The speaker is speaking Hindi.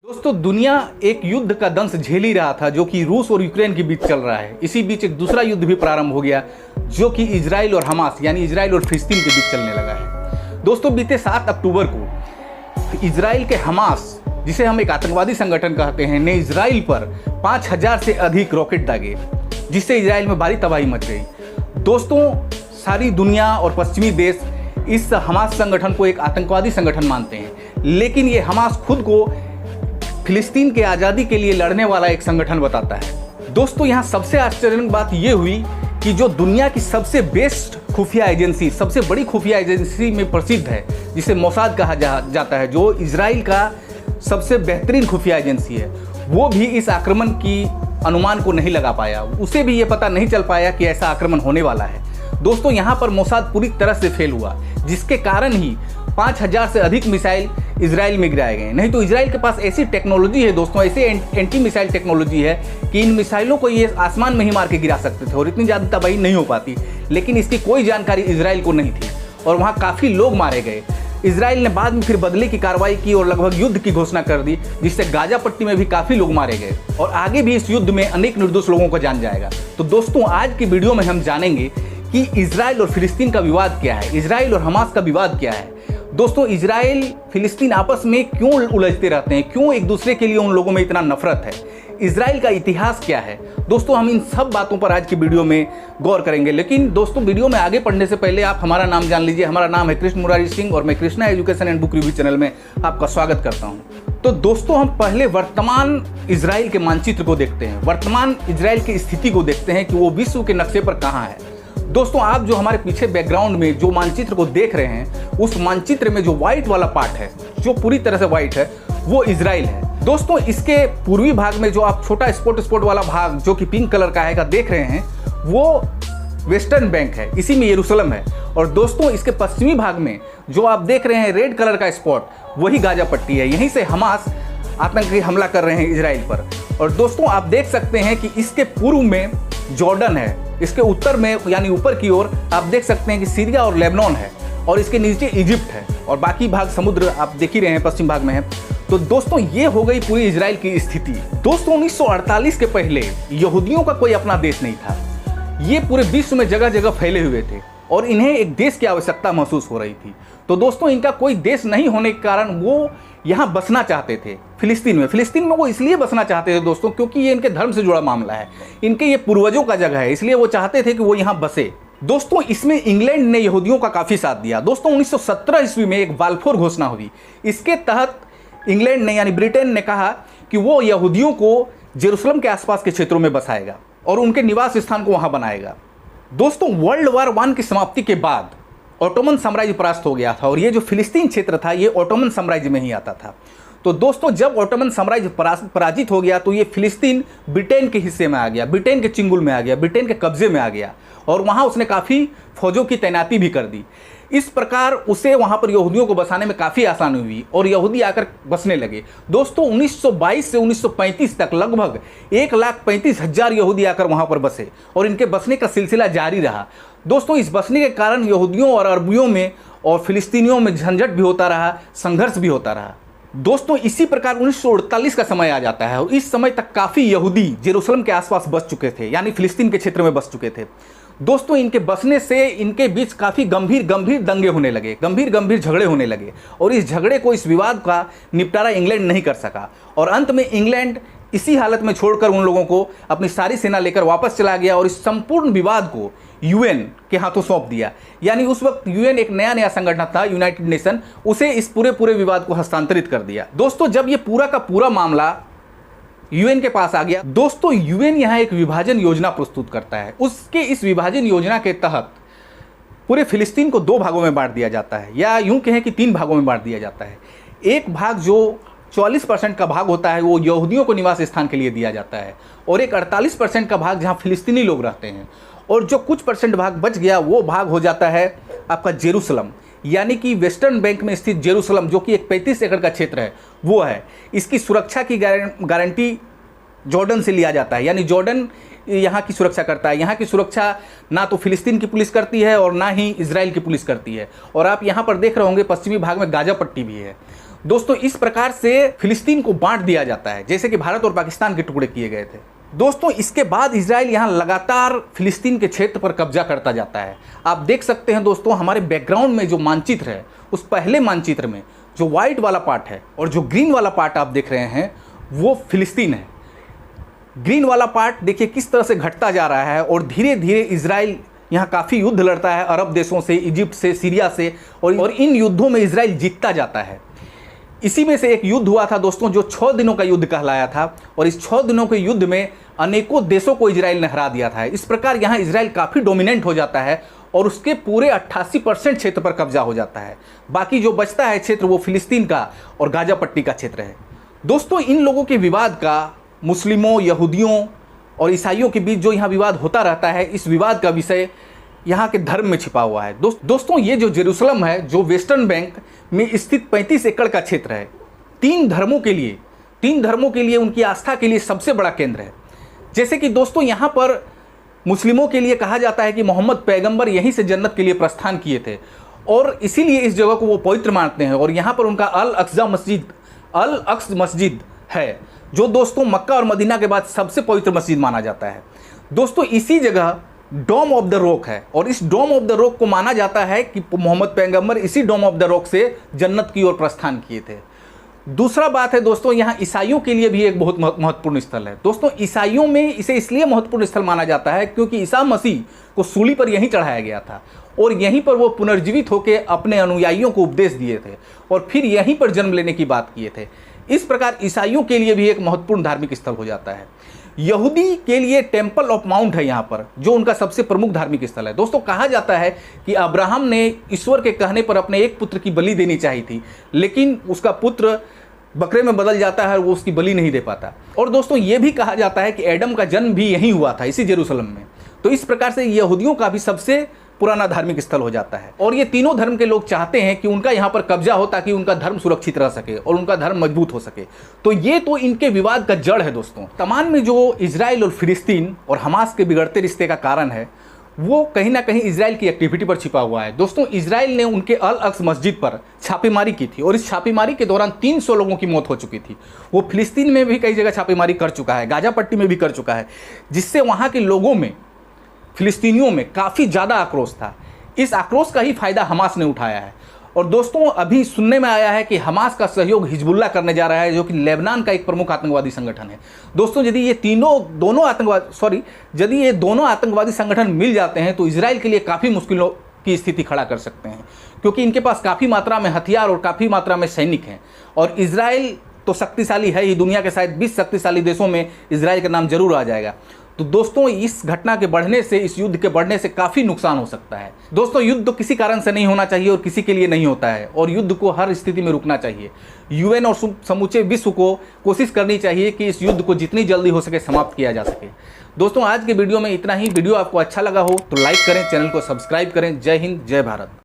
दोस्तों, दुनिया एक युद्ध का दंश झेल ही रहा था जो कि रूस और यूक्रेन के बीच चल रहा है। इसी बीच एक दूसरा युद्ध भी प्रारंभ हो गया जो कि इजराइल और हमास यानी इजराइल और फिलिस्तीन के बीच चलने लगा है। दोस्तों, बीते 7 अक्टूबर को इजराइल के हमास, जिसे हम एक आतंकवादी संगठन कहते हैं, ने इजराइल पर 5000 से अधिक रॉकेट दागे, जिससे इजराइल में भारी तबाही मच गई। दोस्तों, सारी दुनिया और पश्चिमी देश इस हमास संगठन को एक आतंकवादी संगठन मानते हैं, लेकिन ये हमास खुद को फिलिस्तीन के आज़ादी के लिए लड़ने वाला एक संगठन बताता है। दोस्तों, यहाँ सबसे आश्चर्यजनक बात यह हुई कि जो दुनिया की सबसे बेस्ट खुफिया एजेंसी, सबसे बड़ी खुफिया एजेंसी में प्रसिद्ध है, जिसे मोसाद कहा जाता है, जो इजराइल का सबसे बेहतरीन खुफिया एजेंसी है, वो भी इस आक्रमण की अनुमान को नहीं लगा पाया। उसे भी ये पता नहीं चल पाया कि ऐसा आक्रमण होने वाला है। दोस्तों, यहाँ पर मोसाद पूरी तरह से फेल हुआ, जिसके कारण ही 5000 से अधिक मिसाइल इजराइल में गिराए गए। नहीं तो इजराइल के पास ऐसी टेक्नोलॉजी है दोस्तों, ऐसे एंटी मिसाइल टेक्नोलॉजी है कि इन मिसाइलों को ये आसमान में ही मार के गिरा सकते थे और इतनी ज़्यादा तबाही नहीं हो पाती। लेकिन इसकी कोई जानकारी इजराइल को नहीं थी और वहाँ काफ़ी लोग मारे गए। इजराइल ने बाद में फिर बदले की कार्रवाई की और लगभग युद्ध की घोषणा कर दी, जिससे गाजा पट्टी में भी काफ़ी लोग मारे गए और आगे भी इस युद्ध में अनेक निर्दोष लोगों को जान जाएगा। तो दोस्तों, आज की वीडियो में हम जानेंगे कि इजराइल और फिलिस्तीन का विवाद क्या है, इजराइल और हमास का विवाद क्या है। दोस्तों, इजराइल फिलिस्तीन आपस में क्यों उलझते रहते हैं, क्यों एक दूसरे के लिए उन लोगों में इतना नफरत है, इजराइल का इतिहास क्या है। दोस्तों, हम इन सब बातों पर आज की वीडियो में गौर करेंगे। लेकिन दोस्तों, वीडियो में आगे बढ़ने से पहले आप हमारा नाम जान लीजिए। हमारा नाम है कृष्ण मुरारी सिंह और मैं Krishna education and book review channel में आपका स्वागत करता हूँ। तो दोस्तों, हम पहले वर्तमान इजराइल के मानचित्र को देखते हैं, वर्तमान इजराइल की स्थिति को देखते हैं कि वो विश्व के नक्शे पर कहाँ है। दोस्तों, आप जो हमारे पीछे बैकग्राउंड में जो मानचित्र को देख रहे हैं, उस मानचित्र में जो व्हाइट वाला पार्ट है, जो पूरी तरह से व्हाइट है, वो इजराइल है। दोस्तों, इसके पूर्वी भाग में जो आप छोटा स्पॉट वाला भाग जो कि पिंक कलर का है, देख रहे हैं, वो वेस्टर्न बैंक है, इसी में यरूशलेम है। और दोस्तों, इसके पश्चिमी भाग में जो आप देख रहे हैं रेड कलर का स्पॉट, वही गाजा पट्टी है। यहीं से हमास आतंकी हमला कर रहे हैं इजराइल पर। और दोस्तों, आप देख सकते हैं कि इसके पूर्व में जॉर्डन है, इसके उत्तर में यानी ऊपर की ओर आप देख सकते हैं कि सीरिया और लेबनान है, और इसके नीचे इजिप्ट है, और बाकी भाग समुद्र आप देख ही रहे हैं पश्चिम भाग में है। तो दोस्तों, ये हो गई पूरी इजराइल की स्थिति। दोस्तों, 1948 के पहले यहूदियों का कोई अपना देश नहीं था। ये पूरे विश्व में जगह जगह फैले हुए थे और इन्हें एक देश की आवश्यकता महसूस हो रही थी। तो दोस्तों, इनका कोई देश नहीं होने के कारण वो यहाँ बसना चाहते थे फिलिस्तीन में वो इसलिए बसना चाहते थे दोस्तों, क्योंकि ये इनके धर्म से जुड़ा मामला है, इनके ये पूर्वजों का जगह है, इसलिए वो चाहते थे कि वो यहाँ बसे। दोस्तों, इसमें इंग्लैंड ने यहूदियों का काफ़ी साथ दिया। दोस्तों, 1917 ईस्वी में एक बाल्फोर घोषणा हुई। इसके तहत इंग्लैंड ने यानी ब्रिटेन ने कहा कि वो यहूदियों को जेरूसलम के आसपास के क्षेत्रों में बसाएगा और उनके निवास स्थान को वहाँ बनाएगा। दोस्तों, वर्ल्ड वार 1 की समाप्ति के बाद ऑटोमन साम्राज्य परास्त हो गया था और ये जो फिलिस्तीन क्षेत्र था, ये ऑटोमन साम्राज्य में ही आता था। तो दोस्तों, जब ऑटोमन साम्राज्य पराजित हो गया तो ये फिलिस्तीन ब्रिटेन के हिस्से में आ गया, ब्रिटेन के चिंगुल में आ गया, ब्रिटेन के कब्जे में आ गया और वहाँ उसने काफ़ी फौजों की तैनाती भी कर दी। इस प्रकार उसे वहाँ पर यहूदियों को बसाने में काफ़ी आसानी हुई और यहूदी आकर बसने लगे। दोस्तों, 1922 से 1935 तक लगभग 1,35,000 यहूदी आकर वहाँ पर बसे और इनके बसने का सिलसिला जारी रहा। दोस्तों, इस बसने के कारण यहूदियों और अरबियों में और फिलिस्तीनियों में झंझट भी होता रहा, संघर्ष भी होता रहा। दोस्तों, इसी प्रकार 1948 का समय आ जाता है और इस समय तक काफ़ी यहूदी जेरूशलेम के आसपास बस चुके थे, यानी फिलिस्तीन के क्षेत्र में बस चुके थे। दोस्तों, इनके बसने से इनके बीच काफ़ी गंभीर दंगे होने लगे, गंभीर झगड़े होने लगे और इस झगड़े को, इस विवाद का निपटारा इंग्लैंड नहीं कर सका और अंत में इंग्लैंड इसी हालत में छोड़कर उन लोगों को अपनी सारी सेना लेकर वापस चला गया और इस संपूर्ण विवाद को यूएन के हाथों सौंप दिया। यानी उस वक्त यूएन एक नया संगठन था, यूनाइटेड नेशन, उसे इस पूरे विवाद को हस्तांतरित कर दिया। दोस्तों, जब ये पूरा का पूरा मामला यूएन के पास आ गया, दोस्तों, यूएन यहाँ एक विभाजन योजना प्रस्तुत करता है। उसके इस विभाजन योजना के तहत पूरे फिलिस्तीन को 2 भागों में बांट दिया जाता है, या यूं कहें कि 3 भागों में बांट दिया जाता है। एक भाग जो 44% का भाग होता है वो यहूदियों को निवास स्थान के लिए दिया जाता है और एक 48% का भाग जहाँ फिलिस्तीनी लोग रहते हैं, और जो कुछ परसेंट भाग बच गया वो भाग हो जाता है आपका जेरूशलम, यानी कि वेस्टर्न बैंक में स्थित जेरूशलम, जो कि एक 35 एकड़ का क्षेत्र है, वो है। इसकी सुरक्षा की गारंटी जॉर्डन से लिया जाता है, यानी जॉर्डन यहाँ की सुरक्षा करता है। यहाँ की सुरक्षा ना तो फिलिस्तीन की पुलिस करती है और ना ही इजराइल की पुलिस करती है। और आप यहाँ पर देख रहे होंगे पश्चिमी भाग में गाजा पट्टी भी है। दोस्तों इस प्रकार से फिलिस्तीन को बांट दिया जाता है, जैसे कि भारत और पाकिस्तान के टुकड़े किए गए थे। दोस्तों इसके बाद इजराइल यहाँ लगातार फिलिस्तीन के क्षेत्र पर कब्जा करता जाता है। आप देख सकते हैं दोस्तों, हमारे बैकग्राउंड में जो मानचित्र है, उस पहले मानचित्र में जो व्हाइट वाला पार्ट है और जो ग्रीन वाला पार्ट आप देख रहे हैं वो फिलिस्तीन है। ग्रीन वाला पार्ट देखिए किस तरह से घटता जा रहा है और धीरे धीरे इजराइल यहाँ काफ़ी युद्ध लड़ता है अरब देशों से, इजिप्ट से, सीरिया से, और इन युद्धों में इजराइल जीतता जाता है। इसी में से एक युद्ध हुआ था दोस्तों जो 6 दिनों का युद्ध कहलाया था, और इस 6 दिनों के युद्ध में अनेकों देशों को इजराइल ने हरा दिया था। इस प्रकार यहाँ इजराइल काफ़ी डोमिनेंट हो जाता है और उसके पूरे 88% क्षेत्र पर कब्जा हो जाता है। बाकी जो बचता है क्षेत्र वो फिलिस्तीन का और गाजा पट्टी का क्षेत्र है। दोस्तों इन लोगों के विवाद का मुस्लिमों, यहूदियों और ईसाइयों के बीच जो यहाँ विवाद होता रहता है, इस विवाद का विषय यहाँ के धर्म में छिपा हुआ है। दोस्तों ये जो जेरूसलम है, जो वेस्टर्न बैंक में स्थित 35 एकड़ का क्षेत्र है, 3 धर्मों के लिए उनकी आस्था के लिए सबसे बड़ा केंद्र है। जैसे कि दोस्तों यहाँ पर मुस्लिमों के लिए कहा जाता है कि मोहम्मद पैगंबर यहीं से जन्नत के लिए प्रस्थान किए थे और इसीलिए इस जगह को वो पवित्र मानते हैं। और यहाँ पर उनका अल अक्स मस्जिद है, जो दोस्तों मक्का और मदीना के बाद सबसे पवित्र मस्जिद माना जाता है। दोस्तों इसी जगह डोम ऑफ द रॉक है और इस डोम ऑफ द रॉक को माना जाता है कि मोहम्मद पैगंबर इसी डोम ऑफ द रॉक से जन्नत की ओर प्रस्थान किए थे। दूसरा बात है दोस्तों, यहाँ ईसाइयों के लिए भी एक बहुत महत्वपूर्ण स्थल है। दोस्तों ईसाइयों में इसे इसलिए महत्वपूर्ण स्थल माना जाता है क्योंकि ईसा मसीह को सूली पर यहीं चढ़ाया गया था और यहीं पर वो पुनर्जीवित होकर अपने अनुयायियों को उपदेश दिए थे और फिर यहीं पर जन्म लेने की बात किए थे। इस प्रकार ईसाइयों के लिए भी एक महत्वपूर्ण धार्मिक स्थल हो जाता है। यहूदी के लिए टेम्पल ऑफ माउंट है यहाँ पर, जो उनका सबसे प्रमुख धार्मिक स्थल है। दोस्तों कहा जाता है कि अब्राहम ने ईश्वर के कहने पर अपने एक पुत्र की बलि देनी चाहिए थी, लेकिन उसका पुत्र बकरे में बदल जाता है और वो उसकी बलि नहीं दे पाता। और दोस्तों ये भी कहा जाता है कि एडम का जन्म भी यहीं हुआ था, इसी जेरूसलम में। तो इस प्रकार से यहूदियों का भी सबसे पुराना धार्मिक स्थल हो जाता है और ये तीनों धर्म के लोग चाहते हैं कि उनका यहाँ पर कब्जा हो ताकि उनका धर्म सुरक्षित रह सके और उनका धर्म मजबूत हो सके। तो ये तो इनके विवाद का जड़ है दोस्तों। तमाम में जो इजराइल और फिलिस्तीन और हमास के बिगड़ते रिश्ते का कारण है वो कहीं ना कहीं इजराइल की एक्टिविटी पर छिपा हुआ है। दोस्तों इजराइल ने उनके अल अक्स मस्जिद पर छापेमारी की थी और इस छापेमारी के दौरान 300 लोगों की मौत हो चुकी थी। वो फिलिस्तीन में भी कई जगह छापेमारी कर चुका है, गाजा पट्टी में भी कर चुका है, जिससे वहाँ के लोगों में, फिलिस्तीनियों में काफ़ी ज़्यादा आक्रोश था। इस आक्रोश का ही फायदा हमास ने उठाया है। और दोस्तों अभी सुनने में आया है कि हमास का सहयोग हिजबुल्लाह करने जा रहा है, जो कि लेबनान का एक प्रमुख आतंकवादी संगठन है। दोस्तों यदि ये दोनों आतंकवादी संगठन मिल जाते हैं तो इजराइल के लिए काफ़ी मुश्किलों की स्थिति खड़ा कर सकते हैं, क्योंकि इनके पास काफ़ी मात्रा में हथियार और काफ़ी मात्रा में सैनिक हैं। और इजराइल तो शक्तिशाली है ही, दुनिया के शायद 20 शक्तिशाली देशों में इजराइल का नाम जरूर आ जाएगा। तो दोस्तों इस घटना के बढ़ने से, इस युद्ध के बढ़ने से काफ़ी नुकसान हो सकता है। दोस्तों युद्ध किसी कारण से नहीं होना चाहिए और किसी के लिए नहीं होता है, और युद्ध को हर स्थिति में रुकना चाहिए। यूएन और समूचे विश्व को कोशिश करनी चाहिए कि इस युद्ध को जितनी जल्दी हो सके समाप्त किया जा सके। दोस्तों आज के वीडियो में इतना ही। वीडियो आपको अच्छा लगा हो तो लाइक करें, चैनल को सब्सक्राइब करें। जय हिंद, जय भारत।